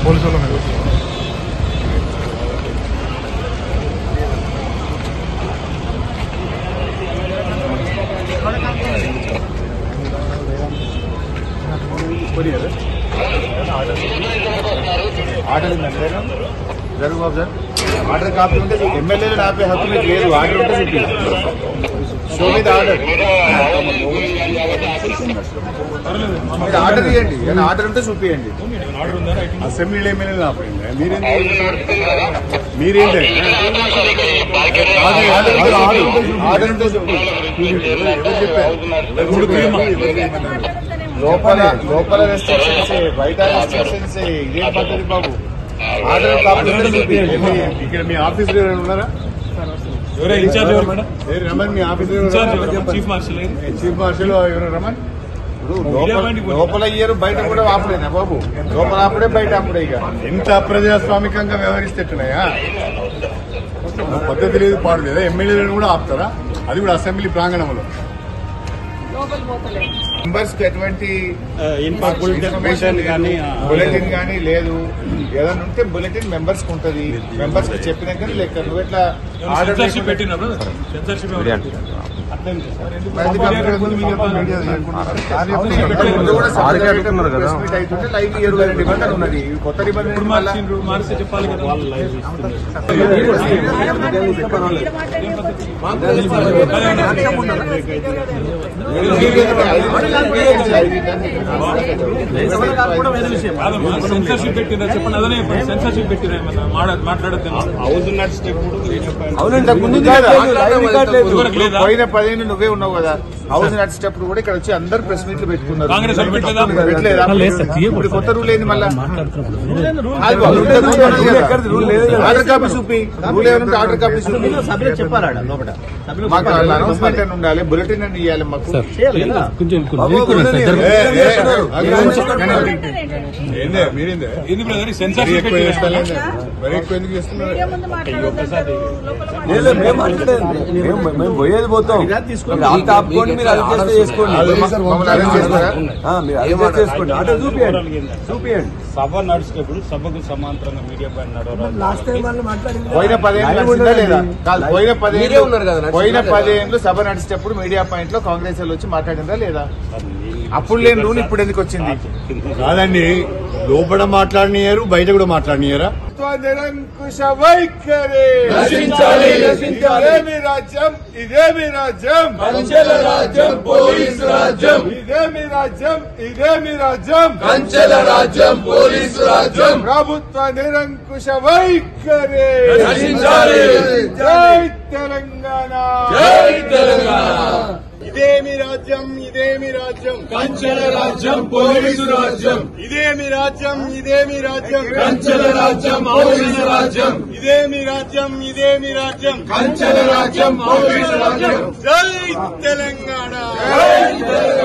Police వాళ్ళ మీద order జరుగు బాబు సార్. ఆర్డర్ కాపీ ఉంటే ఎమ్మెల్యేలు ఆపే హక్కు మీకు లేదు. ఆర్డర్ ఉంటే చెప్పి షో మీద ఆర్డర్ మీరు ఆర్డర్ ఇవ్వండి. ఏదైనా ఆర్డర్ ఉంటే చూపియండి. అసెంబ్లీలో ఎమ్మెల్యేలు ఆపండి. మీరేంటి ఆర్డర్ ఉంటే చూపి లోపల రెస్ట్రిక్షన్స్ బయట రెస్ట్రిక్షన్స్ ఇదే పద్ధతి బాబు. ఆర్డర్ కాపీ ఇక్కడ మీ ఆఫీస్ ఉన్నారా? రమణ్ మీ ఆఫీస్ చీఫ్ మార్షల్ ఎవరు రమణ్? లోపల ఇయ్యరు బయట కూడా ఆపలేనా బాబు? లోపల ఆపడే బయట ఆపడే. ఇక ఎంత అప్రజాస్వామికంగా వ్యవహరిస్తేట్టున్నాయా? పద్ధతి లేదు పాడు లేదా? ఎమ్మెల్యేలను కూడా ఆపుతారా? అది కూడా అసెంబ్లీ ప్రాంగణంలో. మెంబర్స్ కి ఎటువంటి ఇన్ఫర్మేషన్ కానీ బులెటిన్ కానీ లేదు. ఏదైనా ఉంటే బులెటిన్ మెంబర్స్ కి ఉంటది. మెంబర్స్ కి చెప్పినాక లెక్క. నువ్వు ఎట్లా ఆర్డర్ అవుతుంటే లైవ్ ఇయర్ నిబంధన ఉన్నది. కొత్త నిబంధన చెప్పాలి కదా. సెన్సర్షిప్ పెట్టిందా చెప్పండి. అదనే సెన్సర్షిప్ పెట్టినా మాట్లాడద్దు. పోయిన 10 ఏళ్ళు నువ్వే ఉన్నావు కదా. హౌస్ నడిచేటప్పుడు కూడా ఇక్కడ వచ్చి అందరు ప్రెస్ మీట్లు పెట్టుకున్నారు. ఇప్పుడు కొత్త రూల్ ఏంది మళ్ళీ? ఆర్డర్ కాపీ చూపి. రూల్ ఏమంటే ఆర్డర్ కాపీ చూపి. మాకు అనౌన్స్మెంట్ అని ఉండాలి. బులెటిన్ అని ఇవ్వాలి మాకు. మేము పోయేది పోతాం. ఆపుకోండి. మీరు అడ్జస్ట్ చేసుకోండి. చేసుకోండి. ఆటో చూపియండి. సభ నడిచేటప్పుడు సభకు సమాంతరంగా మీడియా పైన నడవరాదు. పోయిన 10 ఏళ్ళు లేదా? పోయిన 10 ఏళ్ళు సభ నడిచేటప్పుడు మీడియా పాయింట్ లో కాంగ్రెస్ వాళ్ళు వచ్చి మాట్లాడిందా లేదా? అప్పుడు లేని రూల్ ఇప్పుడు ఎందుకు వచ్చింది? కాదండి, లోపల మాట్లాడినారు, బయట కూడా మాట్లాడినారా? నిరంకుశ వైఖరి ఇదేమి రాజ్యం? ఇదేమి రాజ్యం? కంచెల రాజ్యం, పోలీసు రాజ్యం. ఇదేమి రాజ్యం? ఇదేమి రాజ్యం? కంచెల రాజ్యం, పోలీసు రాజ్యం. ప్రభుత్వ నిరంకుశ వైఖరి. జై తెలంగాణ, జై తెలంగాణ. ఇదేమి రాజ్యం? ఇదేమి రాజ్యం? కంచెల రాజ్యం, పోలీసు రాజ్యం. ఇదేమి రాజ్యం? ఇదేమి రాజ్యం? కంచెల రాజ్యం, పోలీసు రాజ్యం. ఇదేమి రాజ్యం? ఇదేమి రాజ్యం? కంచెల రాజ్యం, పోలీసు రాజ్యం. జై తెలంగాణ, జై తెలంగాణ.